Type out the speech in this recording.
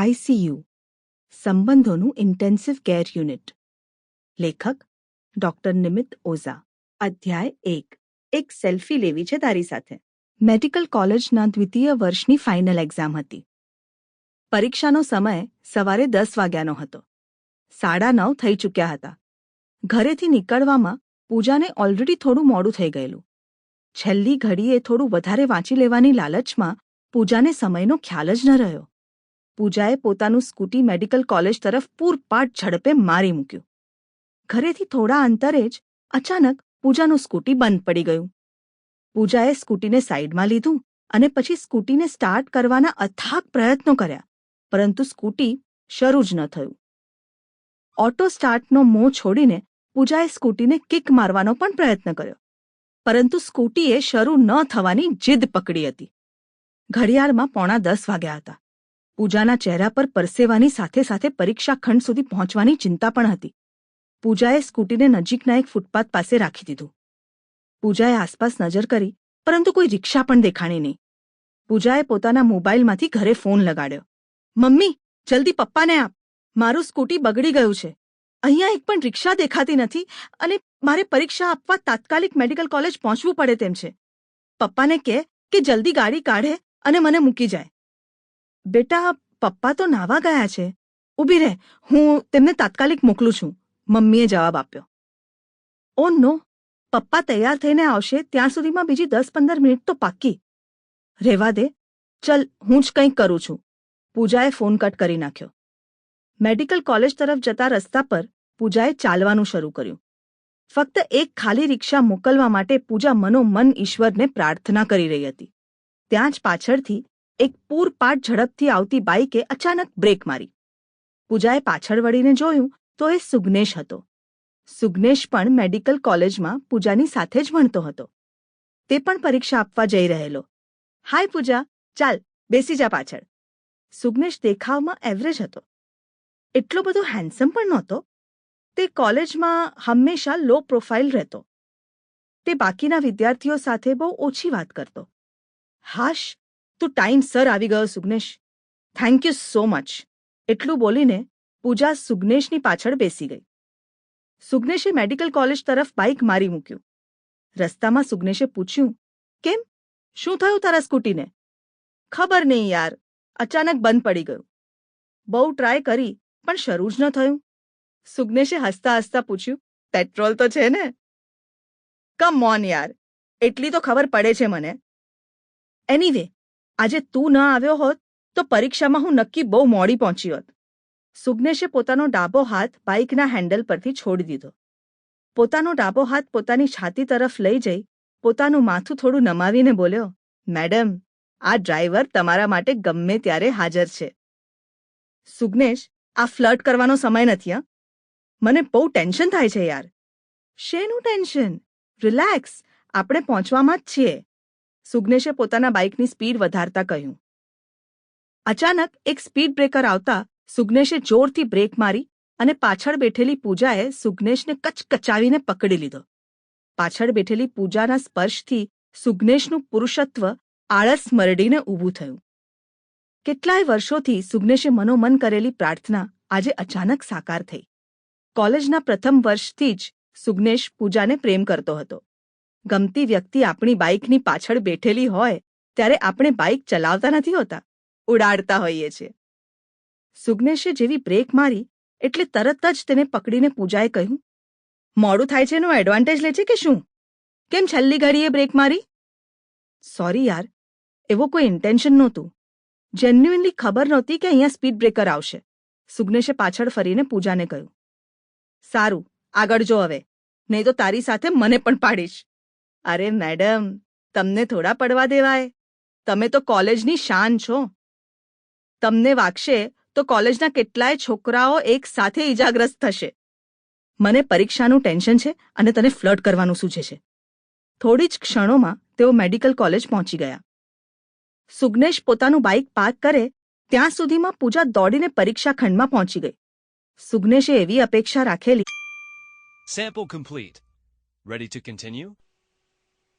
ICU સંબંધોનું intensive care unit. લેખક doctor Nimit Oza. અધ્યાય 1. એક સેલ્ફી લેવી છે તારી સાથે. મેડિકલ કોલેજના દ્વિતીય વર્ષની ફાઇનલ એક્ઝામ હતી. પરીક્ષાનો સમય સવારે 10 વાગ્યાનો હતો. 9:30 થઈ ચૂક્યા હતા. ઘરેથી નીકળવામાં પૂજાને ઓલરેડી થોડું મોડું થઈ ગયેલું. છેલ્લી ઘડીએ થોડું વધારે વાંચી લેવાની લાલચમાં પૂજાને સમયનો ખ્યાલ જ ન રહ્યો. પૂજાએ પોતાનું સ્કૂટી મેડિકલ કોલેજ તરફ પૂરપાટ ઝડપે મારી મૂક્યું. ઘરેથી થોડા અંતરે જ અચાનક પૂજાનું સ્કૂટી બંધ પડી ગયું. પૂજાએ સ્કૂટીને સાઈડમાં લીધું અને પછી સ્કૂટીને સ્ટાર્ટ કરવાના અથાગ પ્રયત્નો કર્યા, પરંતુ સ્કૂટી શરૂ જ ન થયું. ઓટો સ્ટાર્ટનો મોહ છોડીને પૂજાએ સ્કૂટીને કિક મારવાનો પણ પ્રયત્ન કર્યો, પરંતુ સ્કૂટીએ શરૂ ન થવાની જીદ પકડી હતી. ઘડિયાળમાં 9:45 વાગ્યા હતા. પૂજાના ચહેરા પર પરસેવાની સાથે સાથે પરીક્ષા ખંડ સુધી પહોંચવાની ચિંતા પણ હતી. પૂજાએ સ્કૂટીને નજીકના એક ફૂટપાથ પાસે રાખી દીધું. પૂજાએ આસપાસ નજર કરી, પરંતુ કોઈ રિક્ષા પણ દેખાણી નહીં. પૂજાએ પોતાના મોબાઈલમાંથી ઘરે ફોન લગાડ્યો. મમ્મી, જલ્દી પપ્પાને આપ, મારું સ્કૂટી બગડી ગયું છે. અહીંયા એક પણ રિક્ષા દેખાતી નથી અને મારે પરીક્ષા આપવા તાત્કાલિક મેડિકલ કોલેજ પહોંચવું પડે તેમ છે. પપ્પાને કહે કે જલ્દી ગાડી કાઢે અને મને મૂકી જાય. બેટા, પપ્પા તો નાવા ગયા છે. ઊભી રહે, હું તેમને તાત્કાલિક મોકલું છું, મમ્મીએ જવાબ આપ્યો. ઓ નો, પપ્પા તૈયાર થઈને આવશે ત્યાં સુધીમાં બીજી 10-15 મિનિટ તો પાક્કી. રહેવા દે, ચલ હું જ કંઈક કરું છું. પૂજાએ ફોન કટ કરી નાખ્યો. મેડિકલ કોલેજ તરફ જતા રસ્તા પર પૂજાએ ચાલવાનું શરૂ કર્યું. ફક્ત એક ખાલી રિક્ષા મોકલવા માટે પૂજા મનોમન ઈશ્વરને પ્રાર્થના કરી રહી હતી. ત્યાં જ પાછળથી એક પૂરપાટ ઝડપથી આવતી બાઇકે અચાનક બ્રેક મારી. પૂજાએ પાછળ વળીને જોયું તો એ સુગ્નેશ હતો. સુગ્નેશ પણ મેડિકલ કોલેજમાં પૂજાની સાથે જ ભણતો હતો. તે પણ પરીક્ષા આપવા જઈ રહેલો. હાય પૂજા, ચાલ બેસી જા પાછળ. સુગ્નેશ દેખાવમાં એવરેજ હતો. એટલો બધો હેન્ડસમ પણ નહોતો. તે કોલેજમાં હંમેશા લો પ્રોફાઇલ રહેતો. તે બાકીના વિદ્યાર્થીઓ સાથે બહુ ઓછી વાત કરતો. હાશ, તું ટાઈમસર આવી ગયો Sugnesh. Thank you so much. એટલું બોલીને પૂજા સુગ્નેશની પાછળ બેસી ગઈ. સુગ્નેશે મેડિકલ કોલેજ તરફ બાઇક મારી મૂક્યું. રસ્તામાં સુગ્નેશે પૂછ્યું, કેમ, શું થયું તારા સ્કૂટીને? ખબર નહીં યાર, અચાનક બંધ પડી ગયું. બહુ ટ્રાય કરી પણ શરૂ જ ન થયું. સુગ્નેશે હસતા હસતા પૂછ્યું, પેટ્રોલ તો છે ને? કમ ઓન યાર, એટલી તો ખબર પડે છે મને. એનીવે, આજે તું ન આવ્યો હોત તો પરીક્ષામાં હું નક્કી બહુ મોડી પહોંચી હોત. સુગ્નેશે પોતાનો ડાબો હાથ બાઇકના હેન્ડલ પરથી છોડી દીધો. પોતાનો ડાબો હાથ પોતાની છાતી તરફ લઈ જઈ પોતાનું માથું થોડું નમાવીને બોલ્યો, મેડમ, આ ડ્રાઈવર તમારા માટે ગમે ત્યારે હાજર છે. સુગ્નેશ, આ ફ્લર્ટ કરવાનો સમય નથી. મને બહુ ટેન્શન થાય છે યાર. શેનું ટેન્શન? રિલેક્સ, આપણે પહોંચવામાં જ છીએ. સુગ્નેશે પોતાના બાઇકની સ્પીડ વધારતા કહ્યું. અચાનક એક સ્પીડ બ્રેકર આવતા સુગ્નેશે જોરથી બ્રેક મારી અને પાછળ બેઠેલી પૂજાએ સુગ્નેશને કચકચાવીને પકડી લીધો. પાછળ બેઠેલી પૂજાના સ્પર્શથી સુગ્નેશનું પુરુષત્વ આળસ મરડીને ઊભું થયું. કેટલાય વર્ષોથી સુગ્નેશે મનોમન કરેલી પ્રાર્થના આજે અચાનક સાકાર થઈ. કોલેજના પ્રથમ વર્ષથી જ સુગ્નેશ પૂજાને પ્રેમ કરતો હતો. ગમતી વ્યક્તિ આપણી બાઇકની પાછળ બેઠેલી હોય ત્યારે આપણે બાઇક ચલાવતા નથી હોતા, ઉડાડતા હોઈએ છીએ. સુગ્નેશે જેવી બ્રેક મારી એટલે તરત જ તેને પકડીને પૂજાએ કહ્યું, મોડું થાય છે એનું એડવાન્ટેજ લે છે કે શું? કેમ છેલ્લી ઘડીએ બ્રેક મારી? સોરી યાર, એવો કોઈ ઇન્ટેન્શન નહોતું. જેન્યુઇનલી ખબર નહોતી કે અહીંયા સ્પીડ બ્રેકર આવશે. સુગ્નેશે પાછળ ફરીને પૂજાને કહ્યું. સારું, આગળ જો હવે, નહીં તો તારી સાથે મને પણ પાડીશ. અરે મેડમ, તમને થોડા પડવા દેવાય. તમે તો કોલેજની શાન છો. તમને વાગશે તો કોલેજના કેટલાય છોકરાઓ એક સાથે ઈજાગ્રસ્ત થશે. મને પરીક્ષાનું ટેન્શન છે અને તને ફ્લર્ટ કરવાનું સૂચે છે. થોડી જ ક્ષણોમાં તેઓ મેડિકલ કોલેજ પહોંચી ગયા. સુગ્નેશ પોતાનું બાઇક પાર્ક કરે ત્યાં સુધીમાં પૂજા દોડીને પરીક્ષા ખંડમાં પહોંચી ગઈ. સુગ્નેશે એવી અપેક્ષા રાખેલી. Sample complete. Ready to continue?